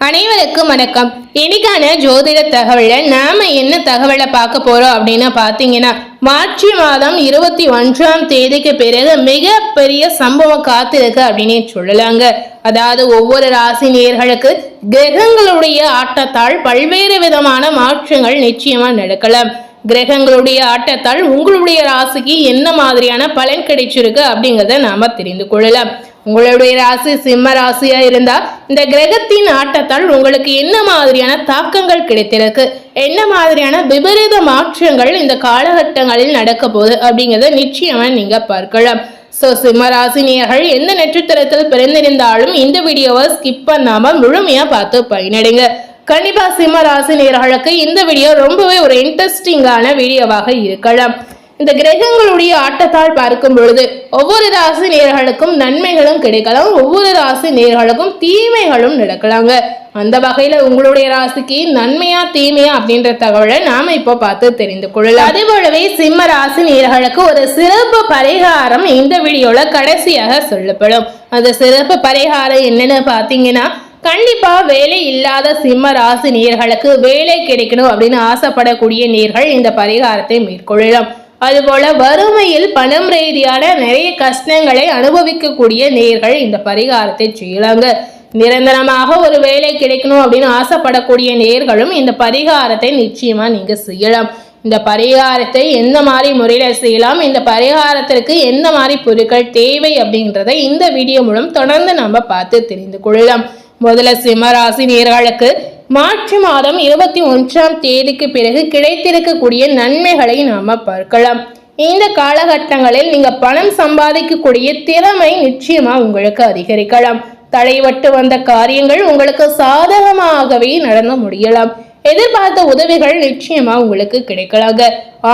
அனைவருக்கும் வணக்கம். இன்னைக்கான ஜோதிட தகவலை நாம என்ன தகவலை பார்க்க போறோம் அப்படின்னு பாத்தீங்கன்னா, மார்ச் மாதம் 21ஆம் தேதிக்கு பிறகு மிகப்பெரிய சம்பவம் காத்திருக்கு அப்படின்னு சொல்லலாங்க. அதாவது ஒவ்வொரு ராசி நேயர்களுக்கு கிரகங்களுடைய ஆட்டத்தால் பல்வேறு விதமான மாற்றங்கள் நிச்சயமா நடக்கலாம். கிரகங்களுடைய ஆட்டத்தால் உங்களுடைய ராசிக்கு என்ன மாதிரியான பலன் கிடைச்சிருக்கு அப்படிங்கிறத நாம தெரிந்து கொள்ளலாம். உங்களுடைய ராசி சிம்ம ராசியா இருந்தா இந்த கிரகத்தின் ஆட்டத்தால் உங்களுக்கு என்ன மாதிரியான தாக்கங்கள் கிடைத்திருக்கு, என்ன மாதிரியான விபரீத மாற்றங்கள் இந்த காலகட்டங்களில் நடக்க போகுது அப்படிங்கிறத நிச்சயமா நீங்க பார்க்கலாம். சிம்ம ராசினியர்கள் எந்த நட்சத்திரத்தில் பிறந்திருந்தாலும் இந்த வீடியோவை ஸ்கிப் பண்ணாம முழுமையா பார்த்து பயனடைங்க. கண்டிப்பா சிம்ம ராசி நேயர்களுக்கு இந்த வீடியோ ரொம்பவே ஒரு இன்ட்ரெஸ்டிங்கான வீடியோவாக இருக்கலாம். இந்த கிரகங்களுடைய ஆட்டத்தால் பார்க்கும் பொழுது ஒவ்வொரு ராசி நேயர்களுக்கும் நன்மைகளும் கிடைக்கலாம், ஒவ்வொரு ராசி நேயர்களுக்கும் தீமைகளும் நடக்கலாங்க. அந்த வகையில உங்களுடைய ராசிக்கு நன்மையா தீமையா அப்படின்ற தகவலை நாம இப்போ பார்த்து தெரிந்து கொள்ளலாம். அதே போலவே சிம்ம ராசி நேயர்களுக்கு ஒரு சிறப்பு பரிகாரம் இந்த வீடியோல கடைசியாக சொல்லப்படும். அந்த சிறப்பு பரிகாரம் என்னன்னு பாத்தீங்கன்னா, கண்டிப்பா வேலை இல்லாத சிம்ம ராசி நேயர்களுக்கு வேலை கிடைக்கணும் அப்படின்னு ஆசைப்படக்கூடிய நேயர்கள் இந்த பரிகாரத்தை மேற்கொள்ளலாம். அதுபோல வறுமையில் பணம் ரீதியான நிறைய கஷ்டங்களை அனுபவிக்கக்கூடிய நேயர்கள் இந்த பரிகாரத்தை செய்யலாங்க. நிரந்தரமாக ஒரு வேலை கிடைக்கணும் அப்படின்னு ஆசைப்படக்கூடிய நேயர்களும் இந்த பரிகாரத்தை நிச்சயமா நீங்க செய்யலாம். இந்த பரிகாரத்தை எந்த மாதிரி முறையில செய்யலாம், இந்த பரிகாரத்திற்கு எந்த மாதிரி பொருட்கள் தேவை அப்படின்றத இந்த வீடியோ மூலம் தொடர்ந்து நம்ம பார்த்து தெரிந்து கொள்ளலாம். முதல்ல சிம்ம ராசி நேயர்களுக்கு மார்ச் மாதம் 21ஆம் தேதிக்கு பிறகு கிடைத்திருக்கக்கூடிய நன்மைகளை நாம பார்க்கலாம். இந்த காலகட்டங்களில் நீங்க பணம் சம்பாதிக்கக்கூடிய திறமை நிச்சயமா உங்களுக்கு அதிகரிக்கலாம். தடைபட்டு வந்த காரியங்கள் உங்களுக்கு சாதகமாகவே நடந்து முடியலாம். எதிர்பார்த்த உதவிகள் நிச்சயமா உங்களுக்கு கிடைக்கலாங்க.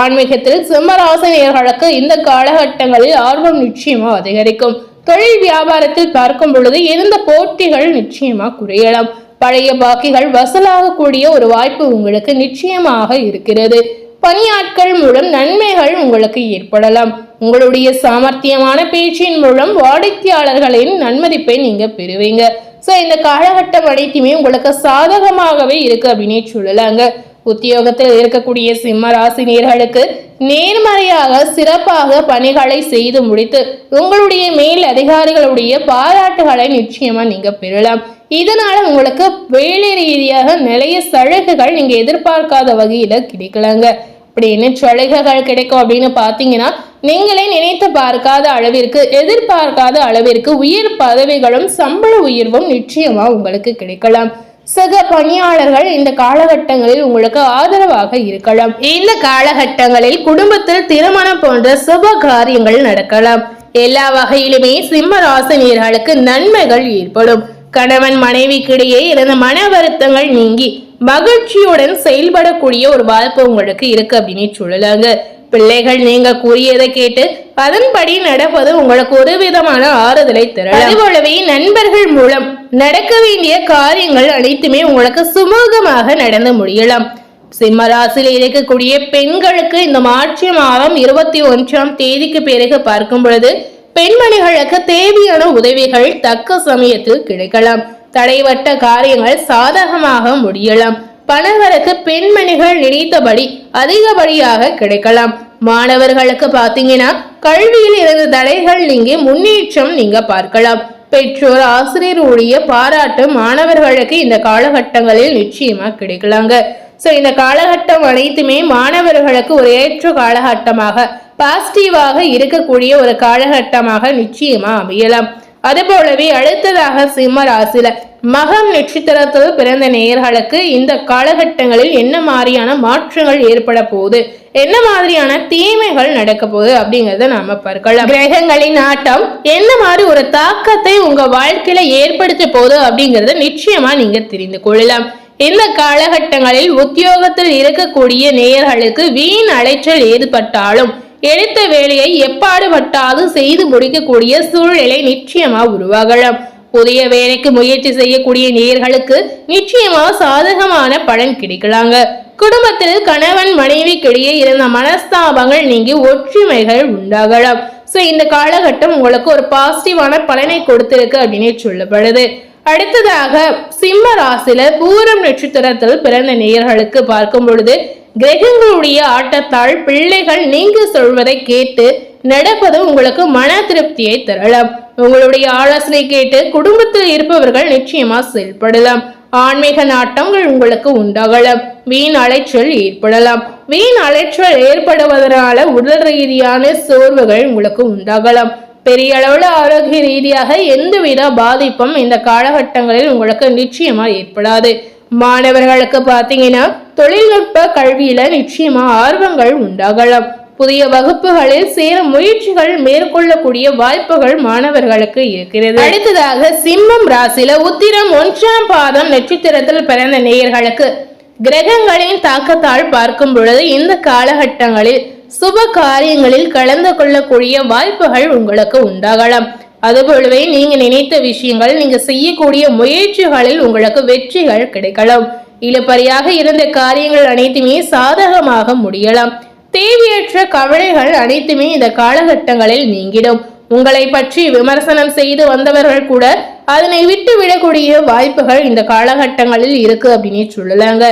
ஆன்மீகத்தில் சிம்மராசினியர்களுக்கு இந்த காலகட்டங்களில் ஆர்வம் நிச்சயமா அதிகரிக்கும். தொழில் வியாபாரத்தில் பார்க்கும் பொழுது இருந்த போட்டிகள் நிச்சயமா குறையலாம். பழைய பாக்கிகள் வசூலாகக்கூடிய ஒரு வாய்ப்பு உங்களுக்கு நிச்சயமாக இருக்கிறது. பணியாட்கள் மூலம் நன்மைகள் உங்களுக்கு ஏற்படலாம். உங்களுடைய சாமர்த்தியமான பேச்சின் மூலம் வாடிக்கையாளர்களின் நன்மதிப்பை நீங்க பெறுவீங்க. இந்த காலகட்டம் அனைத்துமே உங்களுக்கு சாதகமாகவே இருக்கு அப்படின்னு சொல்லலாங்க. உத்தியோகத்தில் இருக்கக்கூடிய சிம்ம ராசினியர்களுக்கு நேர்மறையாக சிறப்பாக பணிகளை செய்து முடித்து உங்களுடைய மேல் அதிகாரிகளுடைய பாராட்டுகளை நிச்சயமா நீங்க பெறலாம். இதனால உங்களுக்கு வேலை ரீதியாக நிறைய சலுகைகள் நீங்க எதிர்பார்க்காத வகையில கிடைக்கலாங்க. அப்படி என்ன சலுகைகள் கிடைக்கும் அப்படின்னு பாத்தீங்கன்னா, நீங்களே நினைத்து பார்க்காத அளவிற்கு எதிர்பார்க்காத அளவிற்கு உயர் பதவிகளும் சம்பள உயர்வும் நிச்சயமா உங்களுக்கு கிடைக்கலாம். சக பணியாளர்கள் இந்த காலகட்டங்களில் உங்களுக்கு ஆதரவாக இருக்கலாம். இந்த காலகட்டங்களில் குடும்பத்தில் திருமணம் போன்ற சுப காரியங்கள் நடக்கலாம். எல்லா வகையிலுமே சிம்ம ராசினியர்களுக்கு நன்மைகள் ஏற்படும். கணவன் மனைவிக்கிடையே இருந்த மன வருத்தங்கள் நீங்கி மகிழ்ச்சியுடன் செயல்படக்கூடிய ஒரு வாய்ப்பு உங்களுக்கு இருக்கு அப்படின்னு சொல்லலாங்க. பிள்ளைகள் நீங்க கூறியதை கேட்டு அதன்படி நடப்பது உங்களுக்கு ஒரு விதமான ஆறுதலை தரும். அதுபோலவே நண்பர்கள் மூலம் நடக்க வேண்டிய காரியங்கள் அனைத்துமே உங்களுக்கு சுமூகமாக நடந்து முடியலாம். சிம்ம ராசியில் இருக்கக்கூடிய பெண்களுக்கு இந்த மார்ச் மாதம் 21ஆம் தேதிக்கு பிறகு பார்க்கும் பொழுது பெண்மணிகளுக்கு தேவையான உதவிகள் தக்க சமயத்தில் கிடைக்கலாம். தடைவட்ட காரியங்கள் சாதகமாக முடியலாம். பணவரத்து பெண்மணிகள் நினைத்தபடி அதிகப்படியாக கிடைக்கலாம். மாணவர்களுக்கு பாத்தீங்கன்னா கல்வியில் இருந்த தடைகள் நீங்க முன்னேற்றம் நீங்க பார்க்கலாம். பெற்றோர் ஆசிரியருடைய பாராட்டு மாணவர்களுக்கு இந்த காலகட்டங்களில் நிச்சயமா கிடைக்கலாங்க. இந்த காலகட்டம் அனைத்துமே மாணவர்களுக்கு ஒரு ஏற்ற காலகட்டமாக பாசிட்டிவாக இருக்கக்கூடிய ஒரு காலகட்டமாக நிச்சயமா அமையலாம். அது போலவே அடுத்ததாக சிம்ம ராசியில மகம் நட்சத்திரத்தில் பிறந்த நேயர்களுக்கு இந்த காலகட்டங்களில் என்ன மாதிரியான மாற்றங்கள் ஏற்பட போகுது, என்ன மாதிரியான தீமைகள் நடக்க போகுது அப்படிங்கறத நாம பார்க்கலாம். கிரகங்களின் ஆட்டம் என்ன மாதிரி ஒரு தாக்கத்தை உங்க வாழ்க்கையில ஏற்படுத்த போகுது அப்படிங்கறத நிச்சயமா நீங்க தெரிந்து கொள்ளலாம். இந்த காலகட்டங்களில் உத்தியோகத்தில் இருக்கக்கூடிய நேயர்களுக்கு வீண் அலைச்சல் ஏற்பட்டாலும் எடுத்த வேலையை எப்பாடுபட்டாது செய்து முடிக்கக்கூடிய சூழ்நிலை நிச்சயமா உருவாகலாம். புதிய வேலைக்கு முயற்சி செய்யக்கூடிய நேயர்களுக்கு நிச்சயமா சாதகமான பலன் கிடைக்கலாங்க. குடும்பத்தில் கணவன் மனைவிக்கிடையே இருந்த மனஸ்தாபங்கள் நீங்கி ஒற்றுமைகள் உண்டாகலாம். இந்த காலகட்டம் உங்களுக்கு ஒரு பாசிட்டிவான பலனை கொடுத்திருக்கு அப்படின்னு சொல்லப்படுது. அடுத்ததாக சிம்ம ராசியில பூரம் நட்சத்திரத்தில் பிறந்த நேயர்களுக்கு பார்க்கும் பொழுது கிரகங்களுடைய ஆட்டத்தால் பிள்ளைகள் நீங்க சொல்வதை கேட்டு நடப்பது உங்களுக்கு மன திருப்தியை தரலாம். உங்களுடைய ஆலோசனை கேட்டு குடும்பத்தில் இருப்பவர்கள் நிச்சயமா செயல்படலாம். ஆன்மீக நாட்டங்கள் உங்களுக்கு உண்டாகலாம். வீண் அலைச்சல் ஏற்படலாம். வீண் அலைச்சல் ஏற்படுவதனால உடல் ரீதியான சோர்வுகள் உங்களுக்கு உண்டாகலாம். பெரிய அளவுல ஆரோக்கிய ரீதியாக எந்தவித பாதிப்பும் இந்த காலகட்டங்களில் உங்களுக்கு நிச்சயமா ஏற்படாது. மாணவர்களுக்கு பாத்தீங்கன்னா தொழில்நுட்ப கல்வியில நிச்சயமா ஆர்வங்கள் உண்டாகலாம். புதிய வகுப்புகளில் சேர முயற்சிகள் மேற்கொள்ளக்கூடிய வாய்ப்புகள் மாணவர்களுக்கு இருக்கிறது. அடுத்ததாக சிம்மம் ராசியில உத்திரம் 1ஆம் பாதம் நட்சத்திரத்தில் பிறந்த நேயர்களுக்கு கிரகங்களின் தாக்கத்தால் பார்க்கும் பொழுது இந்த காலகட்டங்களில் சுப காரியங்களில் கலந்து கொள்ளக்கூடிய வாய்ப்புகள் உங்களுக்கு உண்டாகலாம். அதுபோலவே நீங்க நினைத்த விஷயங்கள், நீங்க செய்யக்கூடிய முயற்சிகளில் உங்களுக்கு வெற்றிகள் கிடைக்கலாம். இழுபறியாக இருந்த காரியங்கள் அனைத்துமே சாதகமாக முடியலாம். தேவையற்ற கவலைகள் அனைத்துமே இந்த காலகட்டங்களில் நீங்கிடும். உங்களை பற்றி விமர்சனம் செய்து வந்தவர்கள் கூட அதனை விட்டு விடக்கூடிய வாய்ப்புகள் இந்த காலகட்டங்களில் இருக்கு அப்படின்னு சொல்லலாங்க.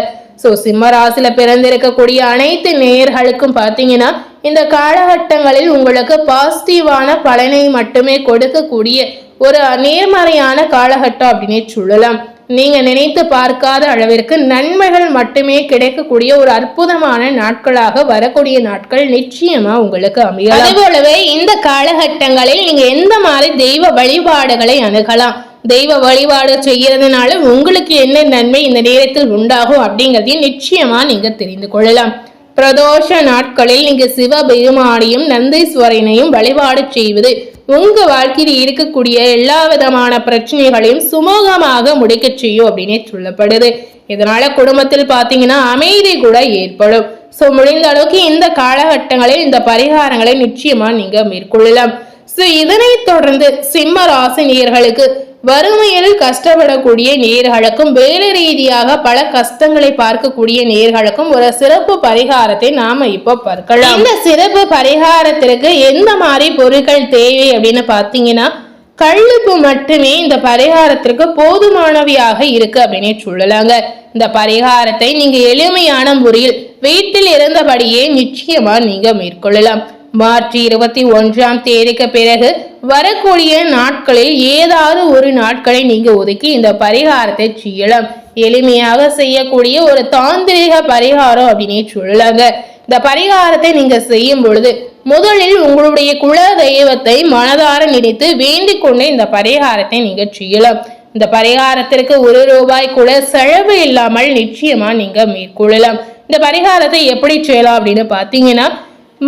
சிம்ம ராசியில பிறந்திருக்கக்கூடிய அனைத்து நேயர்களுக்கும் பாத்தீங்கன்னா இந்த காலகட்டங்களில் உங்களுக்கு பாசிட்டிவான பலனை மட்டுமே கொடுக்கக்கூடிய ஒரு நேர்மறையான காலகட்டம் அப்படின்னு சொல்லலாம். நீங்க நினைத்து பார்க்காத அளவிற்கு நன்மைகள் மட்டுமே கிடைக்கக்கூடிய ஒரு அற்புதமான நாட்களாக வரக்கூடிய நாட்கள் நிச்சயமா உங்களுக்கு அமையும். அதே போலவே இந்த காலகட்டங்களில் நீங்க எந்த மாதிரி தெய்வ வழிபாடுகளை அணுகலாம், தெய்வ வழிபாடு செய்யறதுனால உங்களுக்கு என்ன நன்மை இந்த நேரத்தில் உண்டாகும் அப்படிங்கறதையும் நிச்சயமா நீங்க தெரிந்து கொள்ளலாம். பிரதோஷ நாட்களில் நீங்க சிவபெருமானையும் நந்தீஸ்வரனையும் வழிபாடு செய்வது உங்க வாழ்க்கையில் இருக்கக்கூடிய எல்லா விதமான பிரச்சனைகளையும் சுமூகமாக முடிக்க செய்யும் அப்படின்னு சொல்லப்படுது. இதனால குடும்பத்தில் பாத்தீங்கன்னா அமைதி கூட ஏற்படும். முடிந்த அளவுக்கு இந்த காலகட்டங்களில் இந்த பரிகாரங்களை நிச்சயமா நீங்க மேற்கொள்ளலாம். இதனை தொடர்ந்து சிம்ம ராசி நேயர்களுக்கு வறுமையில் கஷ்டப்படக்கூடிய நேயர்களுக்கும் வேலை ரீதியாக பல கஷ்டங்களை பார்க்கக்கூடிய நேயர்களுக்கும் ஒரு சிறப்பு பரிகாரத்தை நாம இப்போ பார்க்கலாம். இந்த சிறப்பு பரிகாரத்திற்கு எந்த மாதிரி பொருட்கள் தேவை அப்படின்னு பாத்தீங்கன்னா கல்லுப்பு மட்டுமே இந்த பரிகாரத்திற்கு போதுமானவையாக இருக்கு அப்படின்னு சொல்லலாங்க. இந்த பரிகாரத்தை நீங்க எளிமையான முறையில் வீட்டில் இருந்தபடியே நிச்சயமா நீங்க மேற்கொள்ளலாம். மார்ச் 21ஆம் தேதிக்கு பிறகு வரக்கூடிய நாட்களில் ஏதாவது ஒரு நாட்களை நீங்க ஒதுக்கி இந்த பரிகாரத்தை செய்யலாம். எளிமையாக செய்யக்கூடிய ஒரு தாந்திரிக பரிகாரம் அப்படின்னு சொல்லலாங்க. இந்த பரிகாரத்தை நீங்க செய்யும் பொழுது முதலில் உங்களுடைய குல தெய்வத்தை மனதார நினைத்து வேண்டிக் கொண்டு இந்த பரிகாரத்தை நீங்க செய்யலாம். இந்த பரிகாரத்திற்கு ₹1 கூட செலவு இல்லாமல் நிச்சயமா நீங்க மேற்கொள்ளலாம். இந்த பரிகாரத்தை எப்படி செய்யலாம் அப்படின்னு பாத்தீங்கன்னா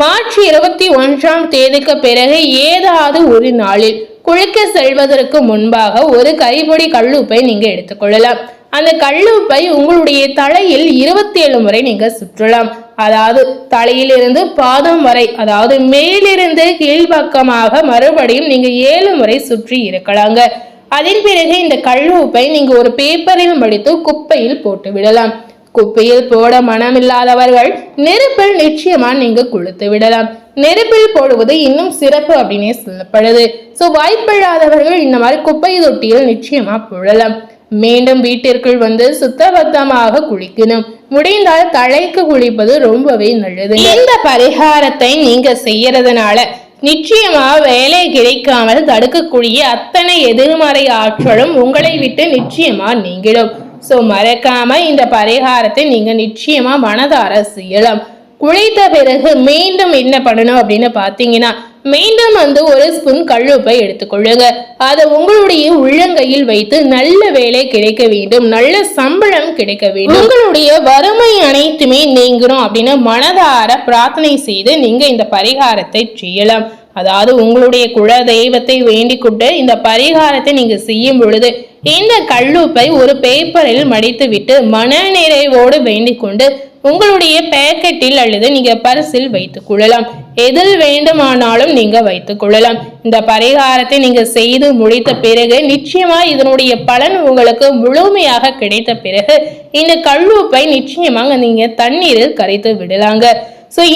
மார்ச் 21ஆம் தேதிக்கு பிறகு ஏதாவது ஒரு நாளில் குளிக்க செல்வதற்கு முன்பாக ஒரு கைப்பிடி கல்லுப்பை நீங்க எடுத்துக்கொள்ளலாம். அந்த கல்லுப்பை உங்களுடைய தலையில் 27 முறை நீங்க சுற்றலாம். அதாவது தலையிலிருந்து பாதம் வரை, அதாவது மேலிருந்து கீழ்பக்கமாக மறுபடியும் நீங்க 7 முறை சுற்றி இருக்கலாங்க. அதன் பிறகு இந்த கல்லுப்பை நீங்க ஒரு பேப்பரில் மடித்து குப்பையில் போட்டு விடலாம். குப்பையில் போட மனமில்லாதவர்கள் நெருப்பில் நிச்சயமா நீங்க கொளுத்து விடலாம். நெருப்பில் போடுவது இன்னும் சிறப்பு அப்படின்னே சொல்லப்படுது. வாய்ப்பில்லாதவர்கள் இந்த மாதிரி குப்பை தொட்டியில் நிச்சயமா போடலாம். மீண்டும் வீட்டிற்குள் வந்து சுத்தபத்தமாக குளிக்கணும். முடிந்தால் தலைக்கு குளிப்பது ரொம்பவே நல்லது. இந்த பரிகாரத்தை நீங்க செய்யறதுனால நிச்சயமா வேலை கிடைக்காமல் தடுக்கக்கூடிய அத்தனை எதிர்மறை ஆற்றலும் உங்களை விட்டு நிச்சயமா நீங்கிடும். மறக்காம இந்த பரிகாரத்தை நீங்க நிச்சயமா மனதார செய்யலாம். குளித்த பிறகு மீண்டும் என்ன பண்ணணும் அப்படின்னு பாத்தீங்கன்னா மீண்டும் ஒரு ஸ்பூன் கல்லுப்பை எடுத்துக்கொள்ளுங்க. அதை உங்களுடைய உள்ளங்கையில் வைத்து நல்ல வேலை கிடைக்க வேண்டும், நல்ல சம்பளம் கிடைக்க வேண்டும், உங்களுடைய வறுமை அனைத்துமே நீங்கணும் அப்படின்னு மனதார பிரார்த்தனை செய்து நீங்க இந்த பரிகாரத்தை செய்யலாம். அதாவது உங்களுடைய குல தெய்வத்தை வேண்டிக் கொண்டு இந்த பரிகாரத்தை நீங்க செய்யும் பொழுது இந்த கல்லுப்பை ஒரு பேப்பரில் மடித்து விட்டு மன நிறைவோடு வேண்டிக் கொண்டு உங்களுடைய பேக்கெட்டில் அல்லது நீங்க பரிசில் வைத்துக் கொள்ளலாம். எதில் வேண்டுமானாலும் நீங்க வைத்துக் கொள்ளலாம். இந்த பரிகாரத்தை நீங்க செய்து முடித்த பிறகு நிச்சயமா இதனுடைய பலன் உங்களுக்கு முழுமையாக கிடைத்த பிறகு இந்த கல்லுப்பை நிச்சயமாக நீங்க தண்ணீரில் கரைத்து விடலாங்க.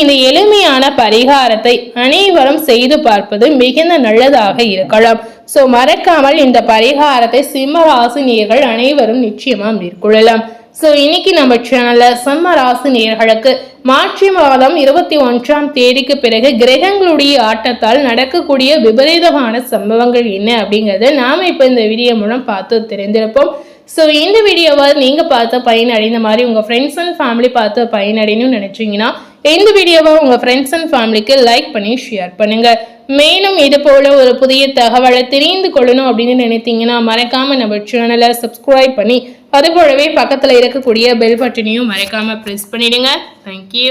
இந்த எளிமையான பரிகாரத்தை அனைவரும் செய்து பார்ப்பது மிகுந்த நல்லதாக இருக்கலாம். ஸோ மறக்காமல் இந்த பரிகாரத்தை சிம்ம ராசி நேயர்கள் அனைவரும் நிச்சயமா மேற்கொள்ளலாம். ஸோ இன்னைக்கு நம்ம சேனல்ல சிம்ம ராசி நேயர்களுக்கு மார்ச் மாதம் 21ஆம் தேதிக்கு பிறகு கிரகங்களுடைய ஆட்டத்தால் நடக்கக்கூடிய விபரீதமான சம்பவங்கள் என்ன அப்படிங்கறத நாம இப்ப இந்த வீடியோ மூலம் பார்த்து தெரிந்திருப்போம். ஸோ இந்த வீடியோவை நீங்க பார்த்து பயனடைந்த மாதிரி உங்க ஃப்ரெண்ட்ஸ் அண்ட் ஃபேமிலி பார்த்து பயனடையணும்னு நினைச்சீங்கன்னா இந்த வீடியோவை உங்க ஃப்ரெண்ட்ஸ் அண்ட் ஃபேமிலிக்கு லைக் பண்ணி ஷேர் பண்ணுங்க. மேலும் இது போல ஒரு புதிய தகவலை தெரிந்து கொள்ளணும் அப்படின்னு நினைத்தீங்கன்னா மறக்காம நம்ம சேனலை சப்ஸ்கிரைப் பண்ணி அது போலவே பக்கத்துல இருக்கக்கூடிய பெல் பட்டனையும் மறக்காம பிரஸ் பண்ணிடுங்க. தேங்க்யூ.